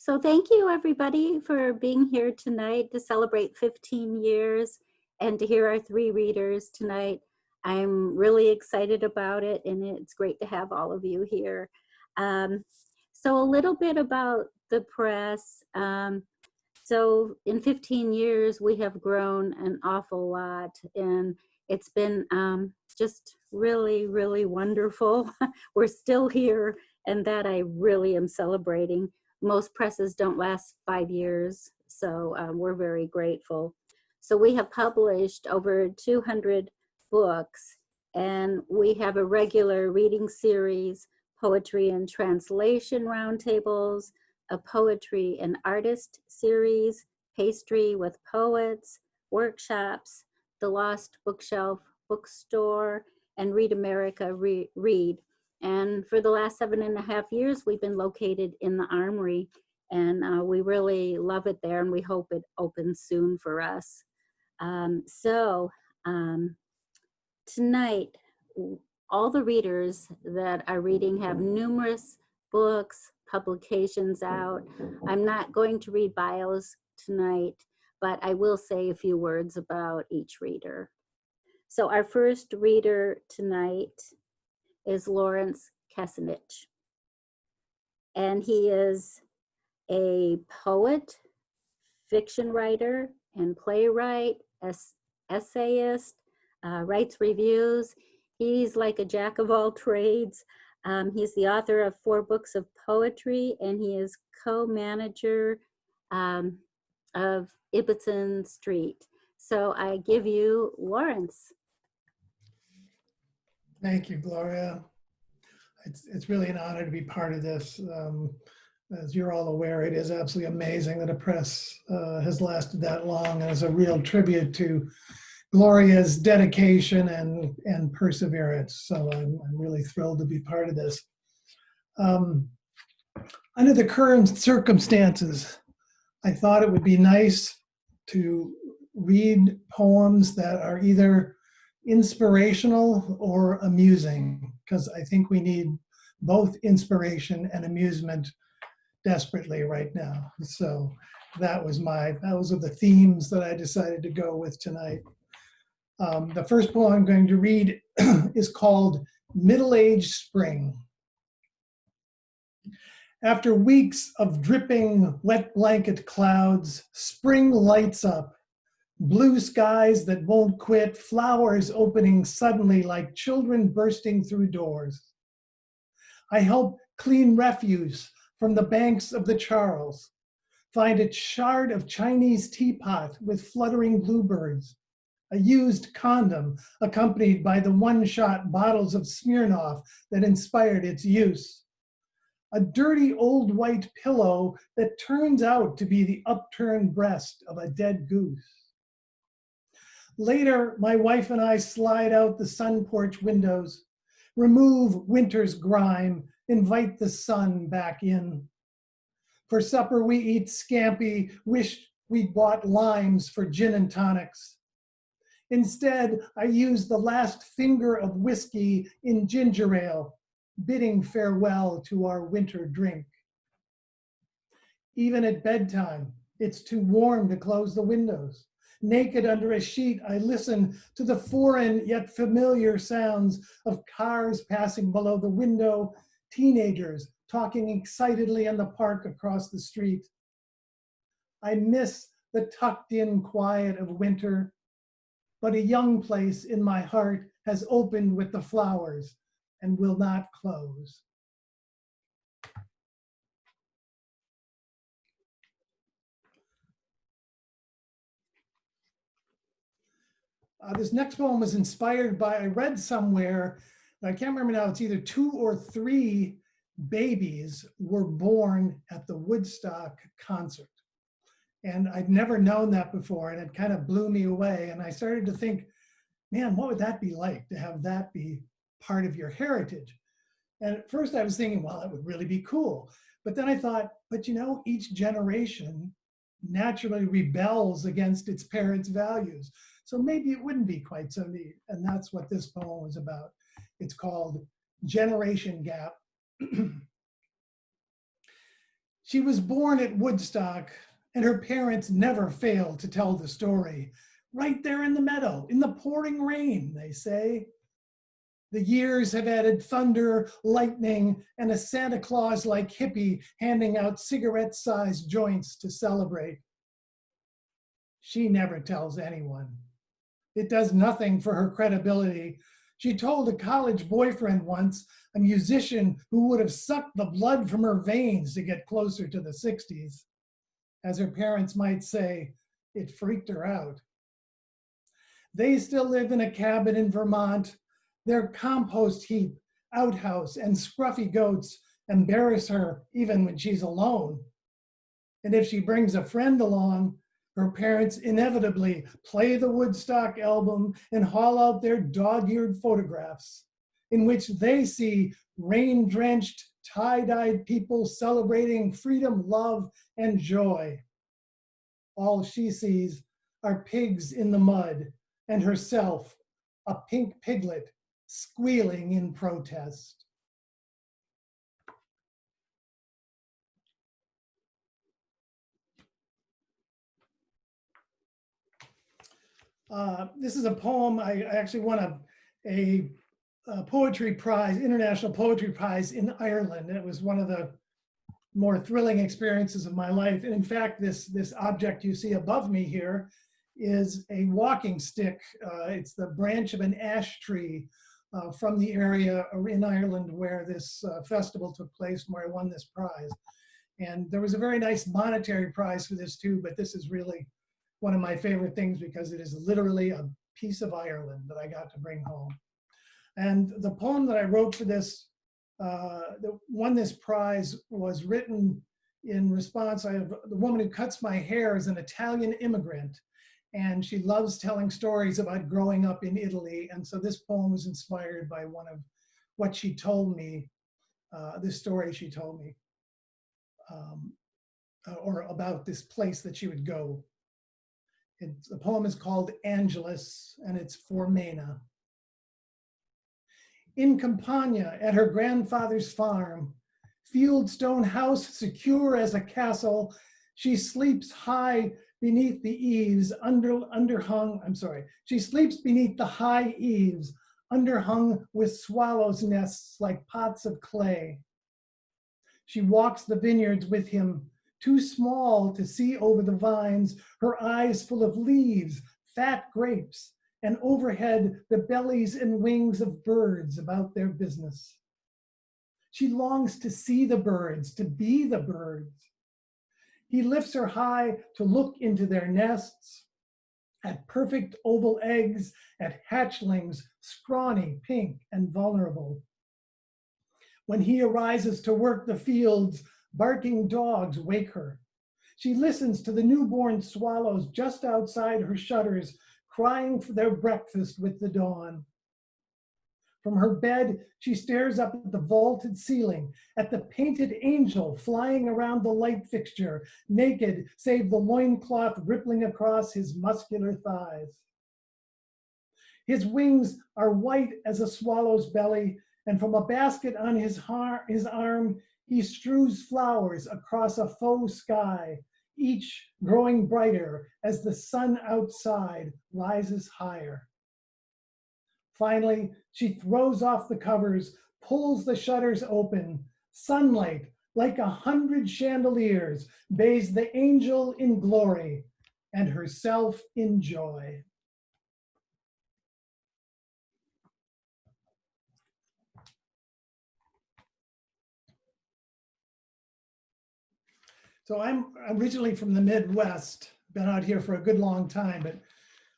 So thank you everybody for being here tonight to celebrate 15 years and to hear our three readers tonight. I'm really excited about it, and it's great to have all of you here. So a little bit about the press. So in 15 years, we have grown an awful lot, and it's been just really, really wonderful. We're still here, and that I really am celebrating. Most presses don't last 5 years, so we're very grateful. So we have published over 200 books, and we have a regular reading series, poetry and translation roundtables, a poetry and artist series, pastry with poets, workshops, the Lost Bookshelf bookstore, and Read America Read. And for the last 7.5 years, we've been located in the Armory, and we really love it there, and we hope it opens soon for us. Tonight, all the readers that are reading have numerous books, publications out. I'm not going to read bios tonight, but I will say a few words about each reader. So our first reader tonight is Lawrence Kessenich. And he is a poet, fiction writer, and playwright, essayist, writes reviews. He's like a jack of all trades. He's the author of 4 books of poetry, and he is co-manager of Ibbotson Street. So I give you Lawrence. Thank you, Gloria. It's really an honor to be part of this. As you're all aware, it is absolutely amazing that a press has lasted that long, and is a real tribute to Gloria's dedication and perseverance. So I'm really thrilled to be part of this. Under the current circumstances, I thought it would be nice to read poems that are either inspirational or amusing, because I think we need both inspiration and amusement desperately right now. So those are the themes that I decided to go with tonight. The first poem I'm going to read is called Middle-Aged Spring. After weeks of dripping wet blanket clouds, spring lights up. Blue skies that won't quit, flowers opening suddenly like children bursting through doors. I help clean refuse from the banks of the Charles, find a shard of Chinese teapot with fluttering bluebirds, a used condom accompanied by the one-shot bottles of Smirnoff that inspired its use, a dirty old white pillow that turns out to be the upturned breast of a dead goose. Later, my wife and I slide out the sun porch windows, remove winter's grime, invite the sun back in. For supper, we eat scampi, wish we'd bought limes for gin and tonics. Instead, I use the last finger of whiskey in ginger ale, bidding farewell to our winter drink. Even at bedtime, it's too warm to close the windows. Naked under a sheet, I listen to the foreign yet familiar sounds of cars passing below the window, teenagers talking excitedly in the park across the street. I miss the tucked-in quiet of winter, but a young place in my heart has opened with the flowers and will not close. This next poem was inspired by, I read somewhere, I can't remember now, it's either 2 or 3 babies were born at the Woodstock concert. And I'd never known that before, and it kind of blew me away. And I started to think, man, what would that be like to have that be part of your heritage? And at first I was thinking, well, that would really be cool. But then I thought, but you know, each generation naturally rebels against its parents' values. So maybe it wouldn't be quite so neat. And that's what this poem was about. It's called Generation Gap. She was born at Woodstock, and her parents never failed to tell the story. Right there in the meadow, in the pouring rain, they say. The years have added thunder, lightning, and a Santa Claus-like hippie handing out cigarette-sized joints to celebrate. She never tells anyone. It does nothing for her credibility. She told a college boyfriend once, a musician who would have sucked the blood from her veins to get closer to the 60s. As her parents might say, it freaked her out. They still live in a cabin in Vermont. Their compost heap, outhouse, and scruffy goats embarrass her even when she's alone. And if she brings a friend along, her parents inevitably play the Woodstock album and haul out their dog-eared photographs in which they see rain-drenched, tie-dyed people celebrating freedom, love, and joy. All she sees are pigs in the mud and herself, a pink piglet, squealing in protest. This is a poem. I actually won a poetry prize, International Poetry Prize in Ireland. And it was one of the more thrilling experiences of my life. And in fact, this object you see above me here is a walking stick. It's the branch of an ash tree from the area in Ireland where this festival took place, where I won this prize. And there was a very nice monetary prize for this too, but this is really one of my favorite things because it is literally a piece of Ireland that I got to bring home. And the poem that I wrote for this, that won this prize, was written in response. I have the woman who cuts my hair is an Italian immigrant, and she loves telling stories about growing up in Italy. And so this poem was inspired by one of what she told me, this story she told me, or about this place that she would go. The poem is called Angelus, and it's for Mena. In Campania, at her grandfather's farm, fieldstone house secure as a castle, she sleeps high beneath the eaves, she sleeps beneath the high eaves, underhung with swallows' nests like pots of clay. She walks the vineyards with him, too small to see over the vines, her eyes full of leaves, fat grapes, and overhead the bellies and wings of birds about their business. She longs to see the birds, to be the birds. He lifts her high to look into their nests, at perfect oval eggs, at hatchlings, scrawny, pink, and vulnerable. When he arises to work the fields, barking dogs wake her. She listens to the newborn swallows just outside her shutters, crying for their breakfast with the dawn. From her bed, she stares up at the vaulted ceiling, at the painted angel flying around the light fixture, naked save the loincloth rippling across his muscular thighs. His wings are white as a swallow's belly, and from a basket on his arm, he strews flowers across a faux sky, each growing brighter as the sun outside rises higher. Finally, she throws off the covers, pulls the shutters open. Sunlight, like 100 chandeliers, bathes the angel in glory and herself in joy. So I'm originally from the Midwest, been out here for a good long time, but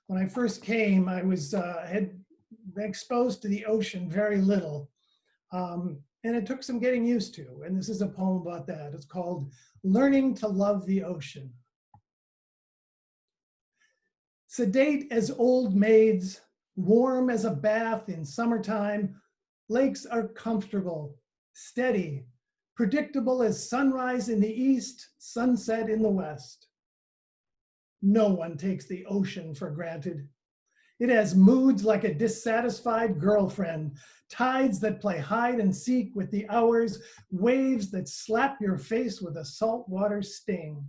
when I first came, I was had been exposed to the ocean very little. And it took some getting used to. And this is a poem about that. It's called Learning to Love the Ocean. Sedate as old maids, warm as a bath in summertime, lakes are comfortable, steady, predictable as sunrise in the east, sunset in the west. No one takes the ocean for granted. It has moods like a dissatisfied girlfriend, tides that play hide and seek with the hours, waves that slap your face with a saltwater sting.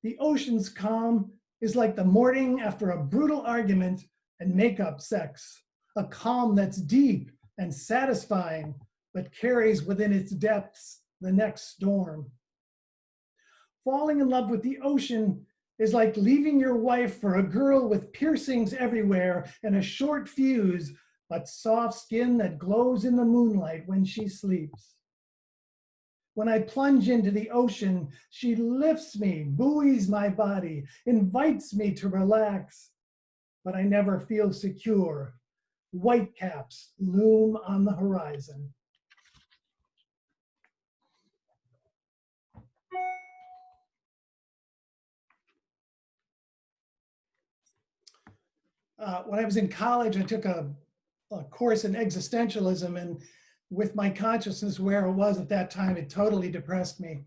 The ocean's calm is like the morning after a brutal argument and make-up sex, a calm that's deep and satisfying, but carries within its depths the next storm. Falling in love with the ocean is like leaving your wife for a girl with piercings everywhere and a short fuse, but soft skin that glows in the moonlight when she sleeps. When I plunge into the ocean, she lifts me, buoys my body, invites me to relax, but I never feel secure. Whitecaps loom on the horizon. When I was in college, I took a course in existentialism, and with my consciousness where it was at that time, it totally depressed me.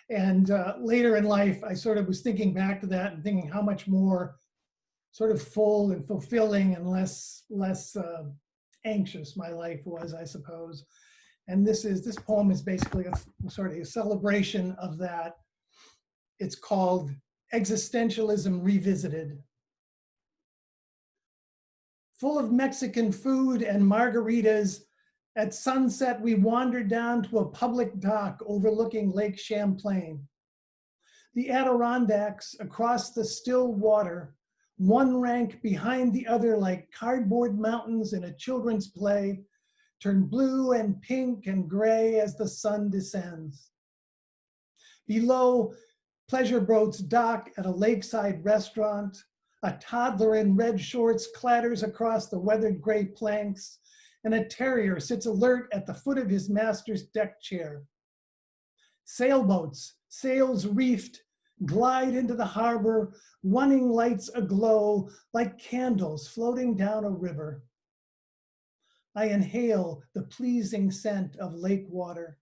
Later in life, I sort of was thinking back to that and thinking how much more sort of full and fulfilling and less anxious my life was, I suppose. And this poem is basically a sort of a celebration of that. It's called Existentialism Revisited. Full of Mexican food and margaritas, at sunset we wandered down to a public dock overlooking Lake Champlain. The Adirondacks across the still water, one rank behind the other like cardboard mountains in a children's play, turn blue and pink and gray as the sun descends. Below, pleasure boats dock at a lakeside restaurant. A toddler in red shorts clatters across the weathered gray planks, and a terrier sits alert at the foot of his master's deck chair. Sailboats, sails reefed, glide into the harbor, running lights aglow like candles floating down a river. I inhale the pleasing scent of lake water.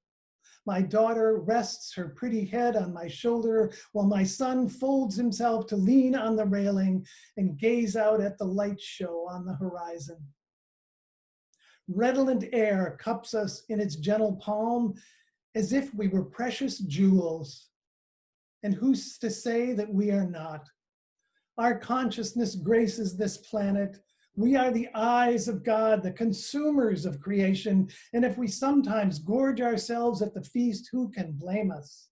My daughter rests her pretty head on my shoulder while my son folds himself to lean on the railing and gaze out at the light show on the horizon. Redolent air cups us in its gentle palm as if we were precious jewels. And who's to say that we are not? Our consciousness graces this planet. We are the eyes of God, the consumers of creation. And if we sometimes gorge ourselves at the feast, who can blame us?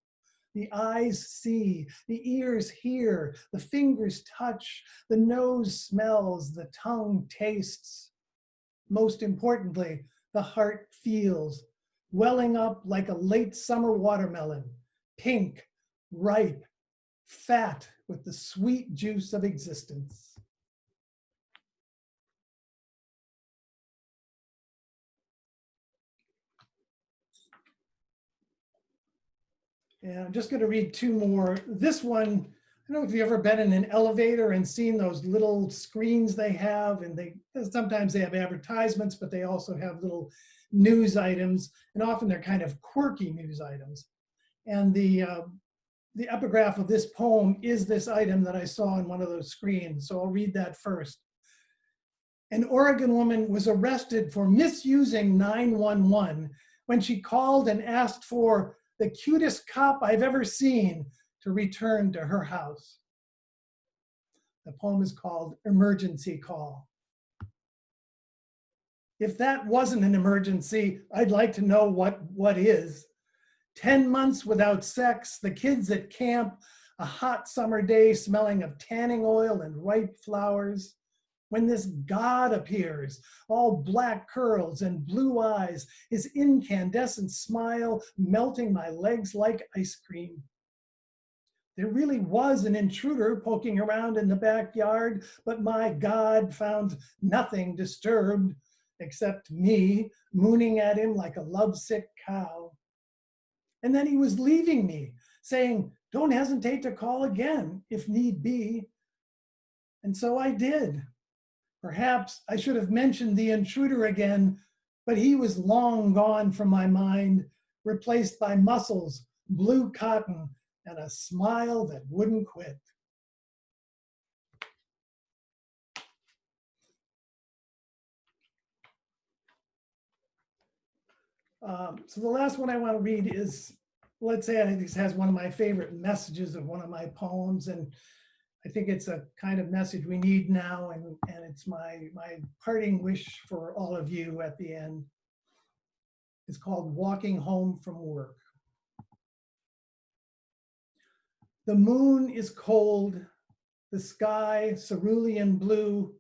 The eyes see, the ears hear, the fingers touch, the nose smells, the tongue tastes. Most importantly, the heart feels, welling up like a late summer watermelon, pink, ripe, fat with the sweet juice of existence. And I'm just going to read two more. This one, I don't know if you've ever been in an elevator and seen those little screens they have, and sometimes they have advertisements, but they also have little news items, and often they're kind of quirky news items. And the epigraph of this poem is this item that I saw on one of those screens, so I'll read that first. An Oregon woman was arrested for misusing 911 when she called and asked for the cutest cop I've ever seen to return to her house. The poem is called Emergency Call. If that wasn't an emergency, I'd like to know what is. 10 months without sex, the kids at camp, a hot summer day smelling of tanning oil and ripe flowers. When this God appears, all black curls and blue eyes, his incandescent smile melting my legs like ice cream. There really was an intruder poking around in the backyard, but my God found nothing disturbed except me mooning at him like a lovesick cow. And then he was leaving me, saying, don't hesitate to call again if need be. And so I did. Perhaps I should have mentioned the intruder again, but he was long gone from my mind, replaced by muscles, blue cotton, and a smile that wouldn't quit. So the last one I want to read is, let's say, I think this has one of my favorite messages of one of my poems, and I think it's a kind of message we need now, and it's my parting wish for all of you at the end. It's called Walking Home from Work. The moon is cold, the sky cerulean blue,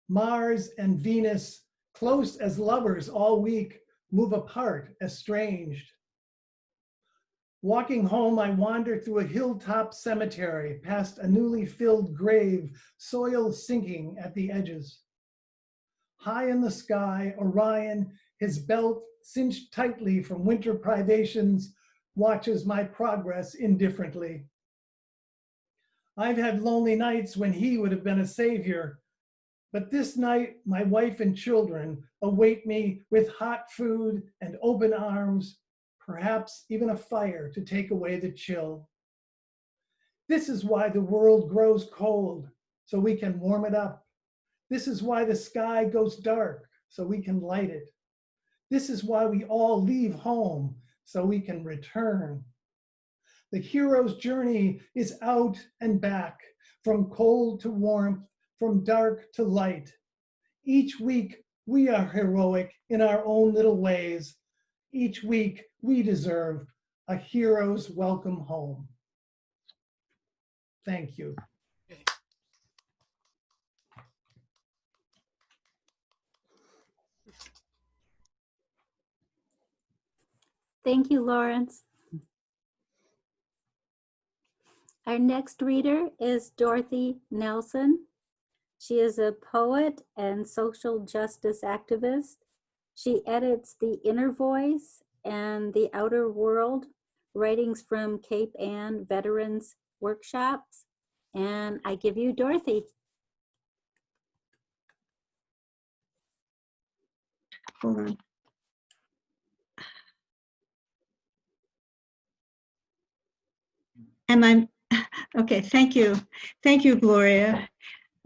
Mars and Venus, close as lovers all week, move apart, estranged. Walking home, I wander through a hilltop cemetery, past a newly filled grave, soil sinking at the edges. High in the sky, Orion, his belt cinched tightly from winter privations, watches my progress indifferently. I've had lonely nights when he would have been a savior, but this night, my wife and children await me with hot food and open arms, perhaps even a fire to take away the chill. This is why the world grows cold, so we can warm it up. This is why the sky goes dark, so we can light it. This is why we all leave home, so we can return. The hero's journey is out and back, from cold to warmth, from dark to light. Each week, we are heroic in our own little ways. Each week, we deserve a hero's welcome home. Thank you. Thank you, Lawrence. Our next reader is Dorothy Nelson. She is a poet and social justice activist. She edits The Inner Voice and The Outer World, writings from Cape Ann Veterans Workshops. And I give you Dorothy. Hold on. Okay, thank you. Thank you, Gloria.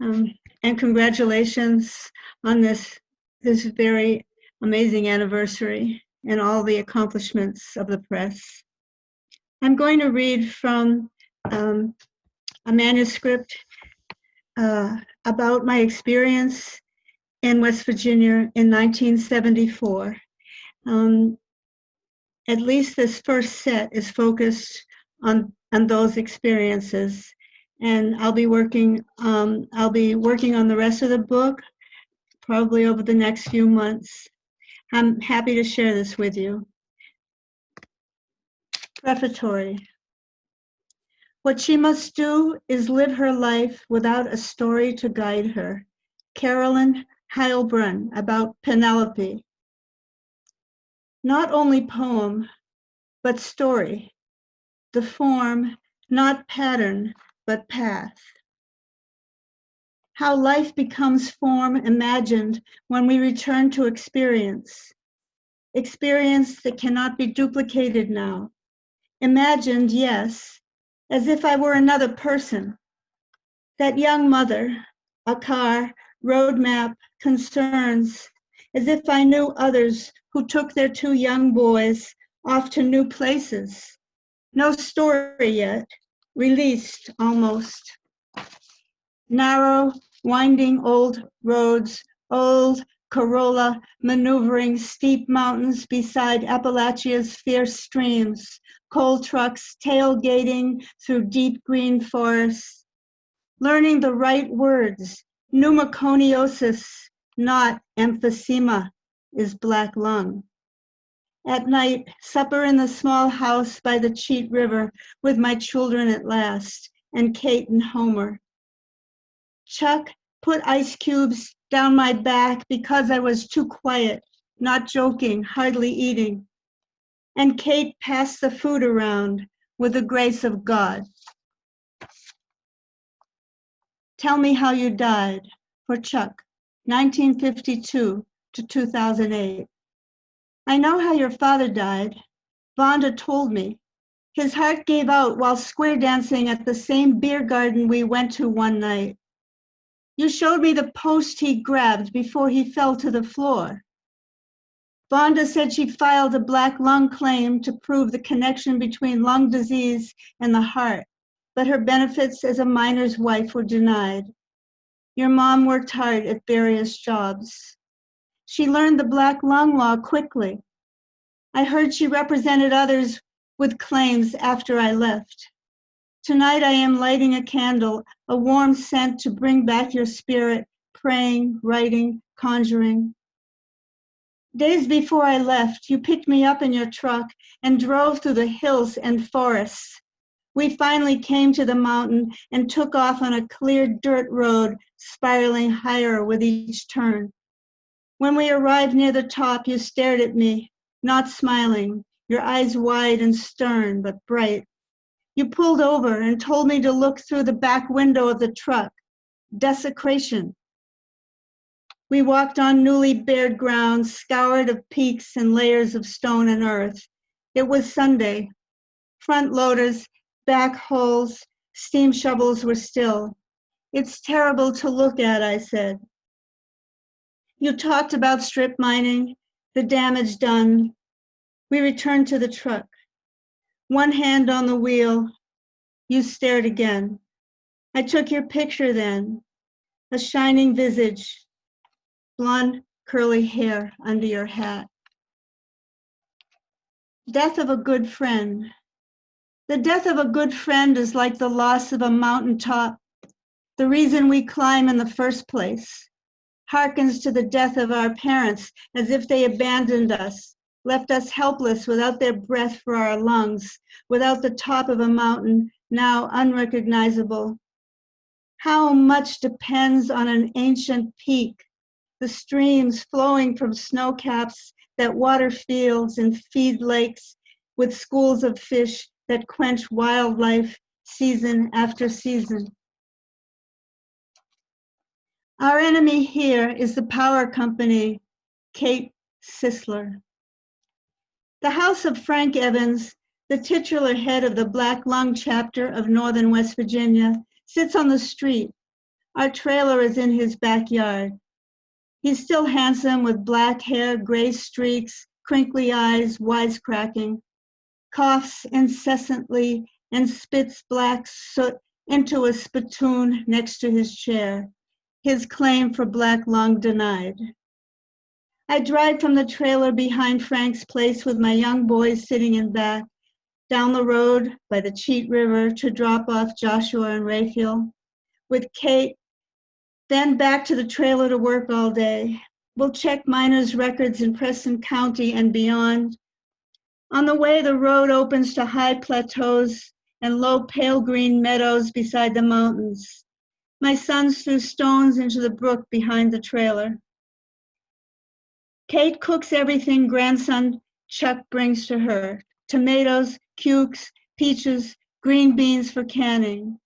And congratulations on this very amazing anniversary and all the accomplishments of the press. I'm going to read from a manuscript about my experience in West Virginia in 1974. At least this first set is focused on those experiences, and I'll be working on the rest of the book probably over the next few months. I'm happy to share this with you. Prefatory. What she must do is live her life without a story to guide her. Carolyn Heilbrunn about Penelope. Not only poem, but story. The form, not pattern, but path. How life becomes form imagined when we return to experience. Experience that cannot be duplicated now. Imagined, yes, as if I were another person. That young mother, a car, roadmap, concerns, as if I knew others who took their 2 young boys off to new places. No story yet, released almost. Narrow, winding old roads, old Corolla maneuvering steep mountains beside Appalachia's fierce streams, coal trucks tailgating through deep green forests. Learning the right words, pneumoconiosis, not emphysema, is black lung. At night, supper in the small house by the Cheat River with my children at last, and Kate and Homer. Chuck put ice cubes down my back because I was too quiet, not joking, hardly eating. And Kate passed the food around with the grace of God. Tell me how you died, for Chuck, 1952 to 2008. I know how your father died. Vonda told me. His heart gave out while square dancing at the same beer garden we went to one night. You showed me the post he grabbed before he fell to the floor. Vonda said she filed a black lung claim to prove the connection between lung disease and the heart, but her benefits as a miner's wife were denied. Your mom worked hard at various jobs. She learned the black lung law quickly. I heard she represented others with claims after I left. Tonight I am lighting a candle, a warm scent to bring back your spirit, praying, writing, conjuring. Days before I left, you picked me up in your truck and drove through the hills and forests. We finally came to the mountain and took off on a clear dirt road, spiraling higher with each turn. When we arrived near the top, you stared at me, not smiling, your eyes wide and stern but bright. You pulled over and told me to look through the back window of the truck. Desecration. We walked on newly bared ground, scoured of peaks and layers of stone and earth. It was Sunday. Front loaders, back holes, steam shovels were still. It's terrible to look at, I said. You talked about strip mining, the damage done. We returned to the truck. One hand on the wheel. You stared again. I took your picture then. A shining visage. Blonde, curly hair under your hat. Death of a good friend. The death of a good friend is like the loss of a mountaintop, the reason we climb in the first place. Harkens to the death of our parents as if they abandoned us, left us helpless without their breath for our lungs, without the top of a mountain now unrecognizable. How much depends on an ancient peak, the streams flowing from snow caps that water fields and feed lakes with schools of fish that quench wildlife season after season. Our enemy here is the power company, Kate Sisler. The house of Frank Evans, the titular head of the Black Lung chapter of Northern West Virginia, sits on the street. Our trailer is in his backyard. He's still handsome with black hair, gray streaks, crinkly eyes, wisecracking, coughs incessantly and spits black soot into a spittoon next to his chair, his claim for black lung denied. I drive from the trailer behind Frank's place with my young boys sitting in back, down the road by the Cheat River to drop off Joshua and Raphael, with Kate, then back to the trailer to work all day. We'll check miners' records in Preston County and beyond. On the way, the road opens to high plateaus and low pale green meadows beside the mountains. My sons threw stones into the brook behind the trailer. Kate cooks everything grandson Chuck brings to her: tomatoes, cukes, peaches, green beans for canning.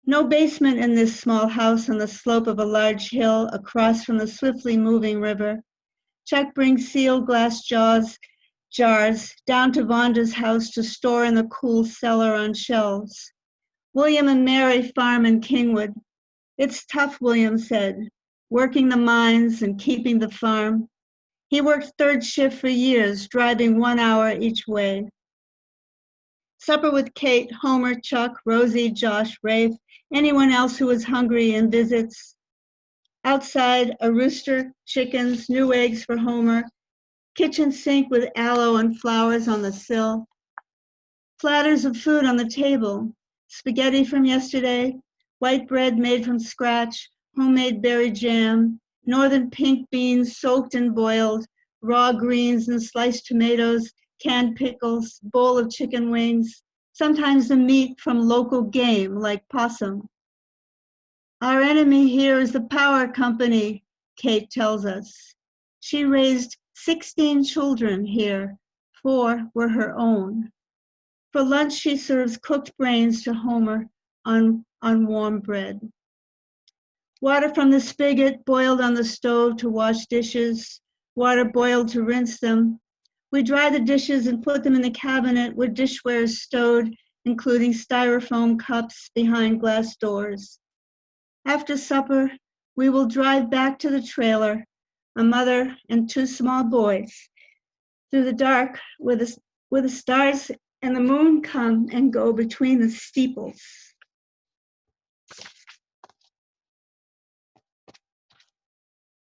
No basement in this small house on the slope of a large hill across from the swiftly moving river. Chuck brings sealed glass jars down to Vonda's house to store in the cool cellar on shelves. William and Mary farm in Kingwood. It's tough, William said, working the mines and keeping the farm. He worked third shift for years, driving 1 hour each way. Supper with Kate, Homer, Chuck, Rosie, Josh, Rafe, anyone else who was hungry and visits. Outside, a rooster, chickens, new eggs for Homer, kitchen sink with aloe and flowers on the sill. Platters of food on the table, spaghetti from yesterday, white bread made from scratch, homemade berry jam, northern pink beans soaked and boiled, raw greens and sliced tomatoes, canned pickles, bowl of chicken wings, sometimes the meat from local game like possum. Our enemy here is the power company, Kate tells us. She raised 16 children here, 4 were her own. For lunch, she serves cooked brains to Homer on warm bread. Water from the spigot boiled on the stove to wash dishes, water boiled to rinse them. We dry the dishes and put them in the cabinet where dishware is stowed, including styrofoam cups behind glass doors. After supper, we will drive back to the trailer, a mother and 2 small boys, through the dark where the stars and the moon come and go between the steeples.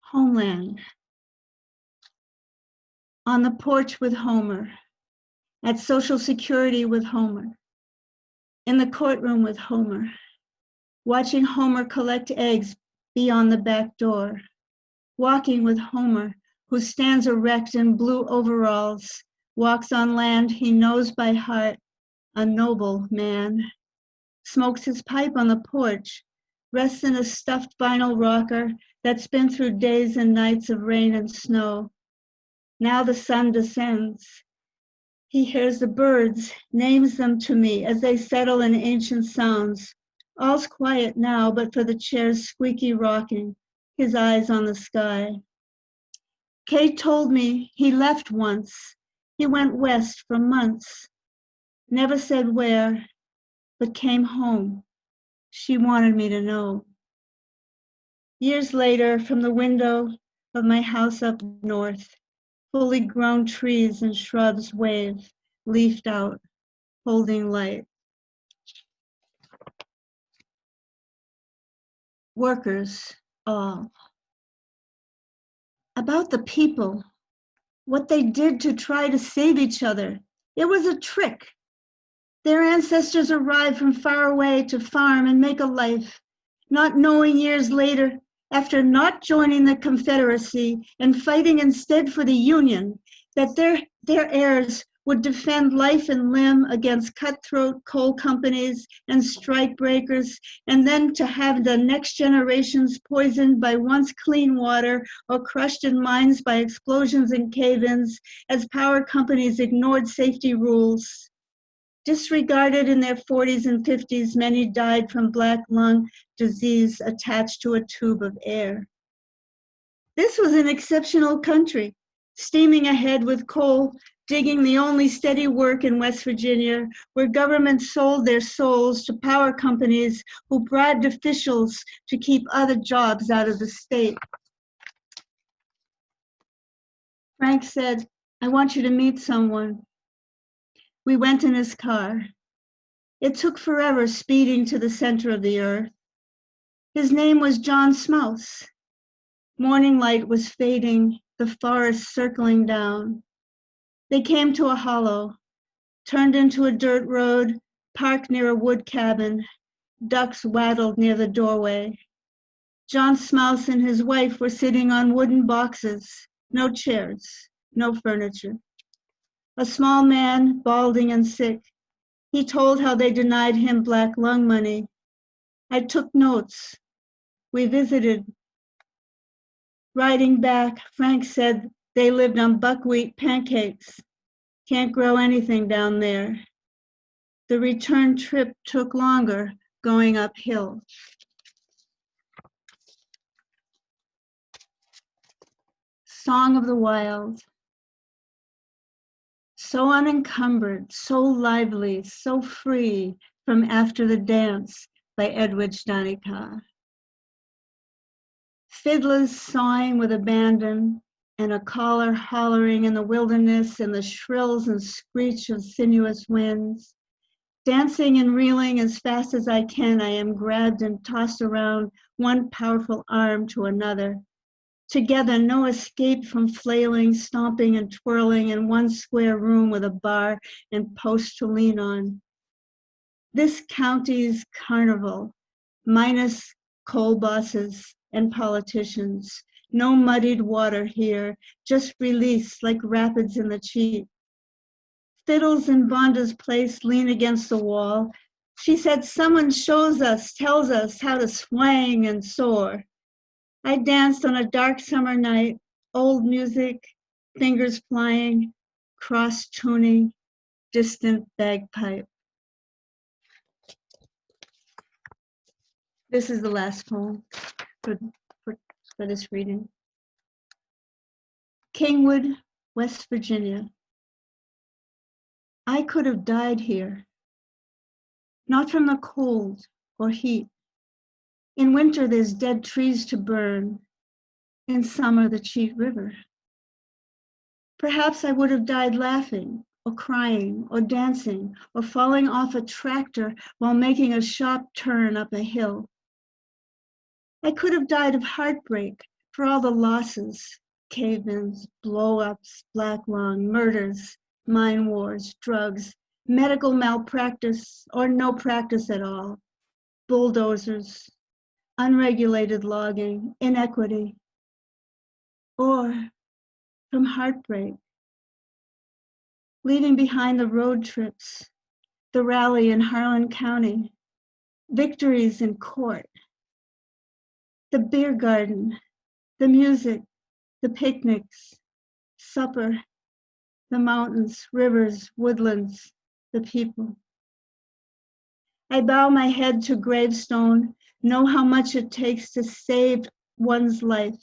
Homeland. On the porch with Homer. At Social Security with Homer. In the courtroom with Homer. Watching Homer collect eggs beyond the back door. Walking with Homer, who stands erect in blue overalls, walks on land he knows by heart, a noble man. Smokes his pipe on the porch, rests in a stuffed vinyl rocker that's been through days and nights of rain and snow. Now the sun descends. He hears the birds, names them to me as they settle in ancient sounds. All's quiet now, but for the chair's squeaky rocking, his eyes on the sky. Kate told me he left once. He went west for months. Never said where, but came home. She wanted me to know. Years later, from the window of my house up north, fully grown trees and shrubs wave, leafed out, holding light. Workers, all. About the people, what they did to try to save each other. It was a trick. Their ancestors arrived from far away to farm and make a life, not knowing years later, after not joining the Confederacy and fighting instead for the Union, that their heirs would defend life and limb against cutthroat coal companies and strike breakers, and then to have the next generations poisoned by once clean water or crushed in mines by explosions and cave-ins as power companies ignored safety rules. Disregarded in their 40s and 50s, many died from black lung disease attached to a tube of air. This was an exceptional country, steaming ahead with coal, digging the only steady work in West Virginia, where governments sold their souls to power companies who bribed officials to keep other jobs out of the state. Frank said, "I want you to meet someone." We went in his car. It took forever speeding to the center of the earth. His name was John Smouse. Morning light was fading, the forest circling down. They came to a hollow, turned into a dirt road, parked near a wood cabin. Ducks waddled near the doorway. John Smouse and his wife were sitting on wooden boxes, no chairs, no furniture. A small man, balding and sick. He told how they denied him black lung money. I took notes. We visited. Riding back, Frank said they lived on buckwheat pancakes. Can't grow anything down there. The return trip took longer, going uphill. Song of the Wild. So unencumbered, so lively, so free from After the Dance by Edwidge Danica. Fiddlers sawing with abandon and a caller hollering in the wilderness in the shrills and screech of sinuous winds. Dancing and reeling as fast as I can, I am grabbed and tossed around one powerful arm to another. Together, no escape from flailing, stomping, and twirling in one square room with a bar and post to lean on. This county's carnival, minus coal bosses and politicians. No muddied water here, just release like rapids in the cheat. Fiddles in Vonda's place lean against the wall. She said, "Someone shows us, tells us how to swang and soar." I danced on a dark summer night, old music, fingers flying, cross-tuning, distant bagpipe. This is the last poem for this reading. Kingwood, West Virginia. I could have died here, not from the cold or heat. In winter, there's dead trees to burn. In summer, the Cheat River. Perhaps I would have died laughing, or crying, or dancing, or falling off a tractor while making a sharp turn up a hill. I could have died of heartbreak for all the losses, cave-ins, blow-ups, black lung, murders, mine wars, drugs, medical malpractice, or no practice at all, bulldozers, unregulated logging, inequity, or from heartbreak, leaving behind the road trips, the rally in Harlan County, victories in court, the beer garden, the music, the picnics, supper, the mountains, rivers, woodlands, the people. I bow my head to gravestone, know how much it takes to save one's life,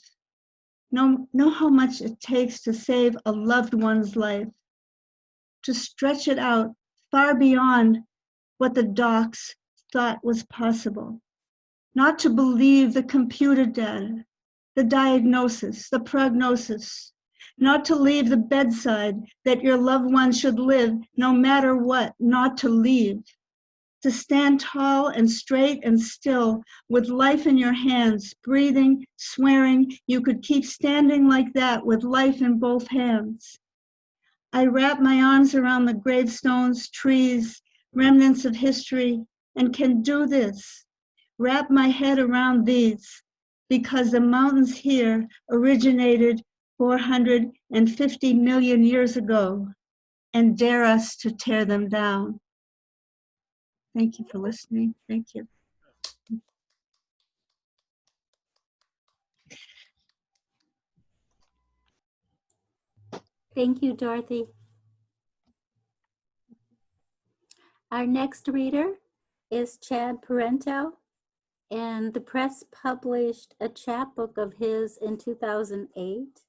know how much it takes to save a loved one's life, to stretch it out far beyond what the docs thought was possible, not to believe the computer data, the diagnosis, the prognosis, not to leave the bedside that your loved one should live no matter what, not to leave, to stand tall and straight and still with life in your hands, breathing, swearing you could keep standing like that with life in both hands. I wrap my arms around the gravestones, trees, remnants of history, and can do this, wrap my head around these, because the mountains here originated 450 million years ago and dare us to tear them down. Thank you for listening. Thank you. Thank you, Dorothy. Our next reader is Chad Parenteau, and the press published a chapbook of his in 2008,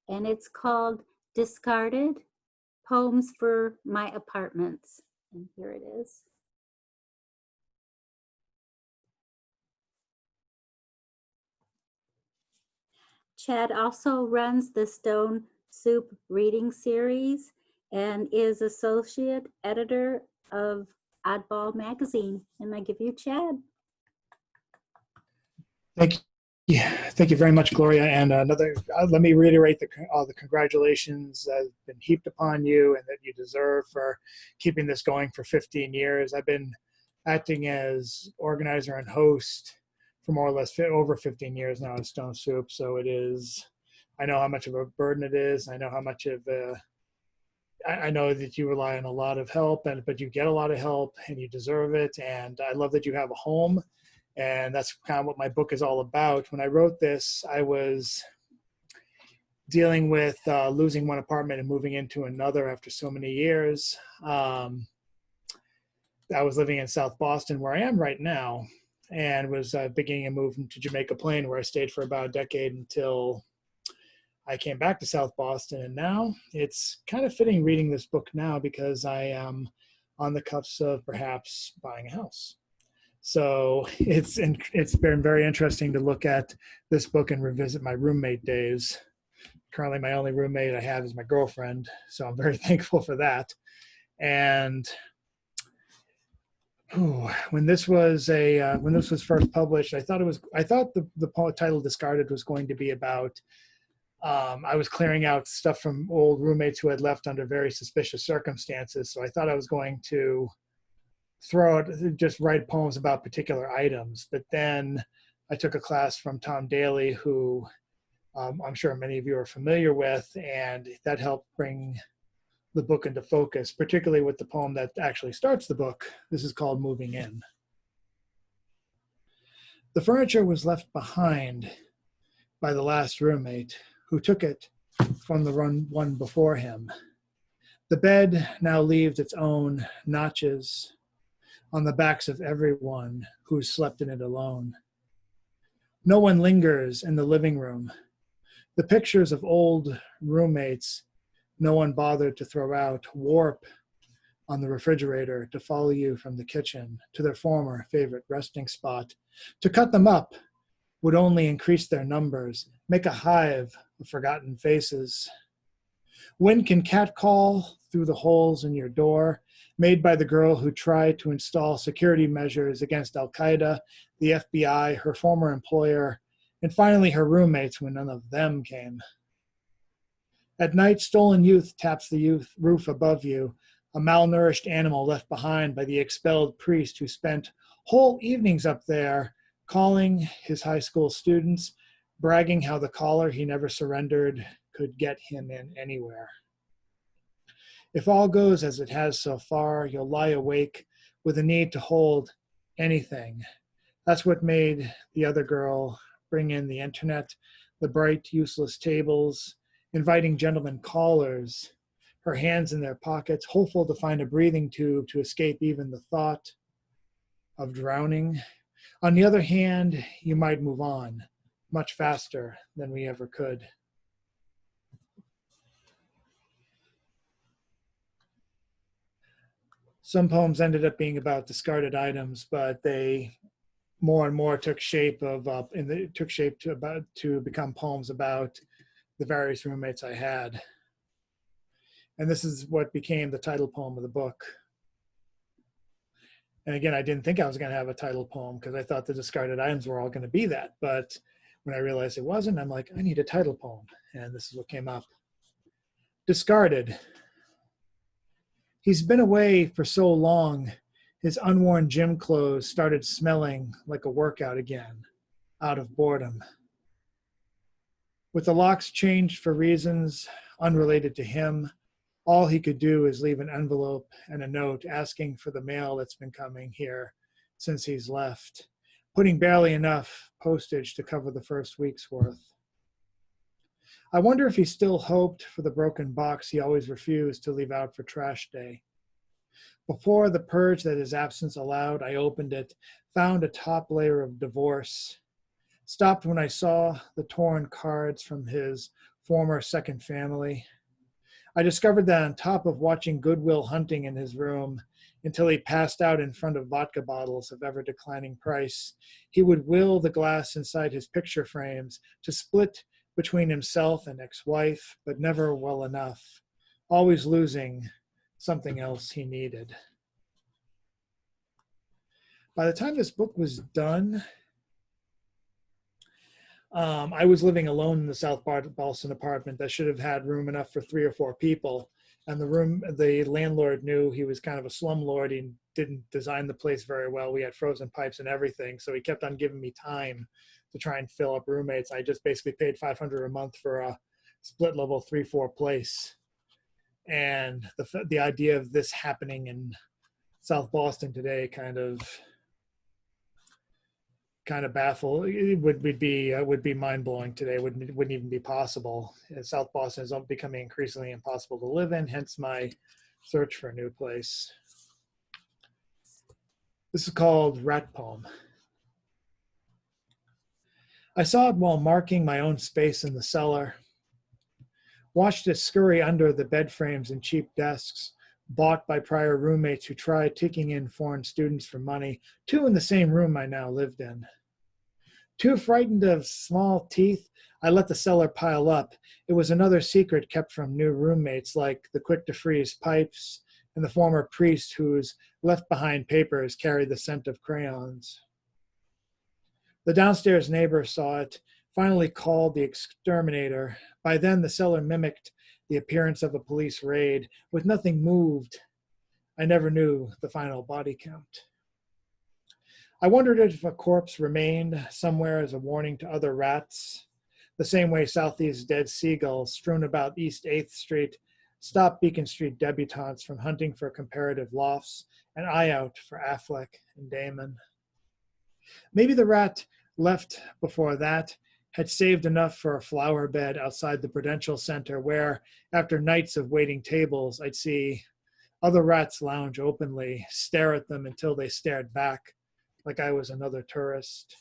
and it's called Discarded: Poems for My Apartments. And here it is. Chad also runs the Stone Soup Reading Series and is associate editor of Oddball Magazine. And I give you Chad. Thank you. Thank you very much, Gloria. And let me reiterate all the congratulations that have been heaped upon you and that you deserve for keeping this going for 15 years. I've been acting as organizer and host for more or less over 15 years now at Stone Soup. So it is, I know how much of a burden it is. I know how much of I know that you rely on a lot of help, but you get a lot of help and you deserve it. And I love that you have a home. And that's kind of what my book is all about. When I wrote this, I was dealing with losing one apartment and moving into another after so many years. I was living in South Boston, where I am right now, and was beginning a move to Jamaica Plain, where I stayed for about a decade until I came back to South Boston. And now it's kind of fitting reading this book now because I am on the cusp of perhaps buying a house. So it's been very interesting to look at this book and revisit my roommate days. Currently, my only roommate I have is my girlfriend, so I'm very thankful for that. And when this was first published, I thought the title "Discarded" was going to be about. I was clearing out stuff from old roommates who had left under very suspicious circumstances. So I thought I was going to just write poems about particular items. But then I took a class from Tom Daly, who I'm sure many of you are familiar with, and that helped bring the book into focus, particularly with the poem that actually starts the book. This is called Moving In. The furniture was left behind by the last roommate, who took it from the one before him. The bed now leaves its own notches on the backs of everyone who slept in it alone. No one lingers in the living room. The pictures of old roommates no one bothered to throw out warp on the refrigerator to follow you from the kitchen to their former favorite resting spot. To cut them up would only increase their numbers, make a hive of forgotten faces. Wind can catcall through the holes in your door, made by the girl who tried to install security measures against Al-Qaeda, the FBI, her former employer, and finally her roommates when none of them came. At night, stolen youth taps the roof above you, a malnourished animal left behind by the expelled priest who spent whole evenings up there calling his high school students, bragging how the collar he never surrendered could get him in anywhere. If all goes as it has so far, you'll lie awake with a need to hold anything. That's what made the other girl bring in the internet, the bright, useless tables, inviting gentlemen callers, her hands in their pockets, hopeful to find a breathing tube to escape even the thought of drowning. On the other hand, you might move on much faster than we ever could. Some poems ended up being about discarded items, but they more and more took shape to become poems about the various roommates I had. And this is what became the title poem of the book. And again, I didn't think I was going to have a title poem because I thought the discarded items were all going to be that. But when I realized it wasn't, I'm like, I need a title poem. And this is what came up. Discarded. He's been away for so long, his unworn gym clothes started smelling like a workout again, out of boredom. With the locks changed for reasons unrelated to him, all he could do is leave an envelope and a note asking for the mail that's been coming here since he's left, putting barely enough postage to cover the first week's worth. I wonder if he still hoped for the broken box he always refused to leave out for trash day. Before the purge that his absence allowed, I opened it, found a top layer of divorce, stopped when I saw the torn cards from his former second family. I discovered that on top of watching Goodwill Hunting in his room until he passed out in front of vodka bottles of ever-declining price, he would will the glass inside his picture frames to split between himself and ex-wife, but never well enough, always losing something else he needed. By the time this book was done, I was living alone in the South Boston apartment that should have had room enough for 3 or 4 people. And the landlord knew he was kind of a slumlord. He didn't design the place very well. We had frozen pipes and everything. So he kept on giving me time to try and fill up roommates. I just basically paid $500 a month for a split level 3-4 place. And the idea of this happening in South Boston today kind of baffle. It would be mind-blowing today. Wouldn't even be possible. South Boston is becoming increasingly impossible to live in, hence my search for a new place. This is called Rat Poem. I saw it while marking my own space in the cellar. Watched it scurry under the bed frames and cheap desks, bought by prior roommates who tried taking in foreign students for money, 2 in the same room I now lived in. Too frightened of small teeth, I let the cellar pile up. It was another secret kept from new roommates, like the quick-to-freeze pipes and the former priest whose left-behind papers carried the scent of crayons. The downstairs neighbor saw it, finally called the exterminator. By then, the cellar mimicked the appearance of a police raid. With nothing moved, I never knew the final body count. I wondered if a corpse remained somewhere as a warning to other rats, the same way Southeast's dead seagulls strewn about East 8th Street stopped Beacon Street debutantes from hunting for comparative lofts, an eye out for Affleck and Damon. Maybe the rat left before that had saved enough for a flower bed outside the Prudential Center where, after nights of waiting tables, I'd see other rats lounge openly, stare at them until they stared back, like I was another tourist.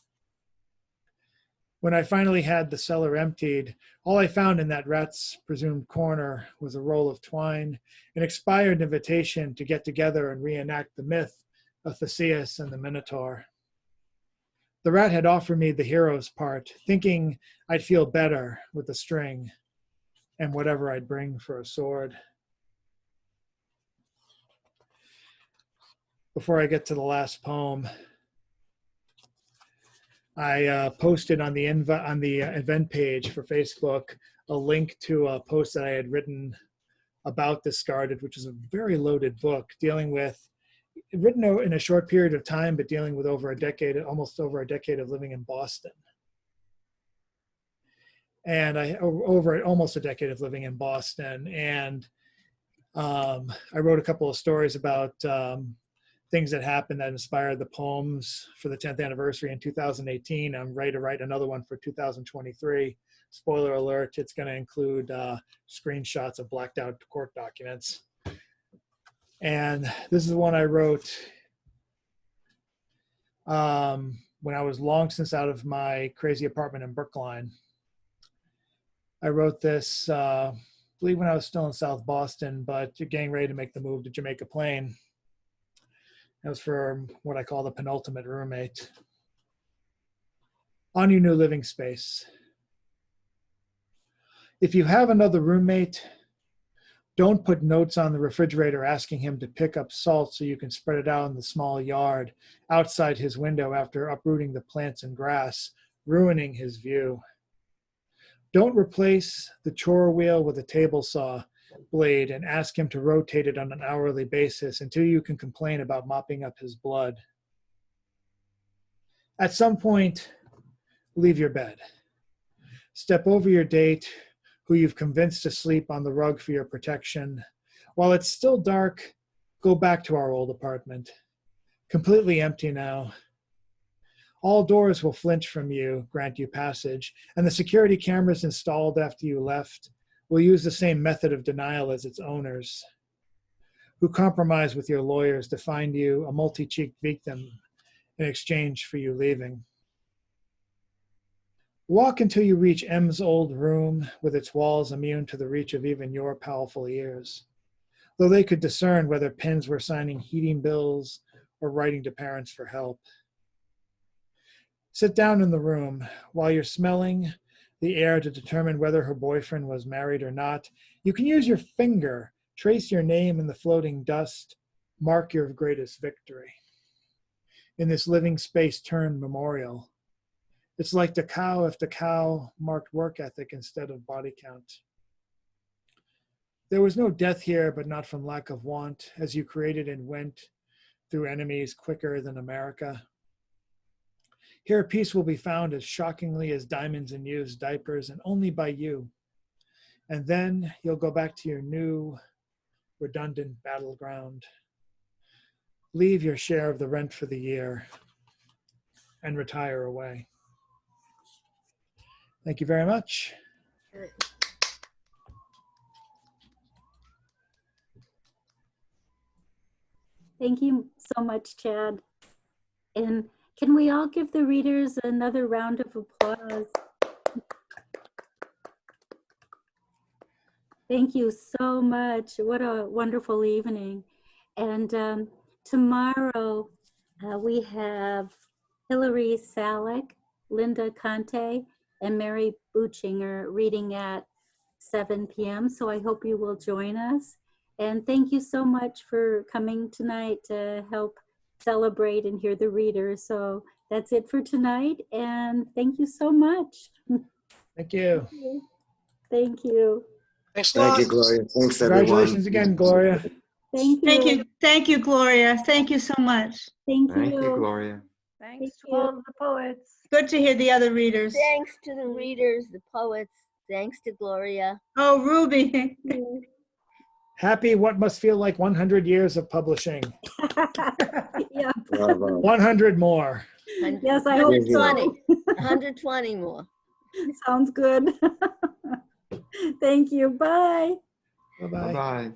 When I finally had the cellar emptied, all I found in that rat's presumed corner was a roll of twine, an expired invitation to get together and reenact the myth of Theseus and the Minotaur. The rat had offered me the hero's part, thinking I'd feel better with the string. and whatever I'd bring for a sword. Before I get to the last poem, I posted on the event page for Facebook a link to a post that I had written about Discarded, which is a very loaded book written in a short period of time, but dealing with almost over a decade of living in Boston. And over almost a decade of living in Boston. And I wrote a couple of stories about things that happened that inspired the poems for the 10th anniversary in 2018. I'm ready to write another one for 2023. Spoiler alert, it's going to include screenshots of blacked out court documents. And this is the one I wrote when I was long since out of my crazy apartment in Brookline. I wrote this, I believe when I was still in South Boston, but getting ready to make the move to Jamaica Plain. That was for what I call the penultimate roommate. On your new living space. If you have another roommate, don't put notes on the refrigerator asking him to pick up salt so you can spread it out in the small yard outside his window after uprooting the plants and grass, ruining his view. Don't replace the chore wheel with a table saw blade and ask him to rotate it on an hourly basis until you can complain about mopping up his blood. At some point, leave your bed. Step over your date, who you've convinced to sleep on the rug for your protection. While it's still dark, go back to our old apartment. Completely empty now. All doors will flinch from you, grant you passage, and the security cameras installed after you left will use the same method of denial as its owners, who compromise with your lawyers to find you a multi-cheeked victim in exchange for you leaving. Walk until you reach M's old room with its walls immune to the reach of even your powerful ears, though they could discern whether pens were signing heating bills or writing to parents for help. Sit down in the room while you're smelling the air to determine whether her boyfriend was married or not. You can use your finger, trace your name in the floating dust, mark your greatest victory. In this living space turned memorial, it's like the cow if the cow marked work ethic instead of body count. There was no death here, but not from lack of want, as you created and went through enemies quicker than America. Here peace will be found as shockingly as diamonds in used diapers, and only by you. And then you'll go back to your new, redundant battleground. Leave your share of the rent for the year and retire away. Thank you very much. Thank you so much, Chad. And can we all give the readers another round of applause? Thank you so much. What a wonderful evening. And tomorrow we have Hilary Salick, Linda Conte, and Mary Buchinger reading at 7 p.m. So I hope you will join us. And thank you so much for coming tonight to help celebrate and hear the readers. So that's it for tonight. And thank you so much. Thank you. Thank you. Thanks a lot. Thank you, Gloria. Thanks, everyone. Congratulations again, Gloria. Thank you. Thank you. Thank you, Gloria. Thank you so much. Thank Thank you, you. Gloria. Thank Thanks to you. all of the poets. Good to hear the other readers. Thanks to the readers, the poets. Thanks to Gloria. Oh, Ruby. Happy what must feel like 100 years of publishing. Yeah. Bravo. 100 more. Yes, I hope so. 120 more. Sounds good. Thank you. Bye. Bye-bye. Bye-bye.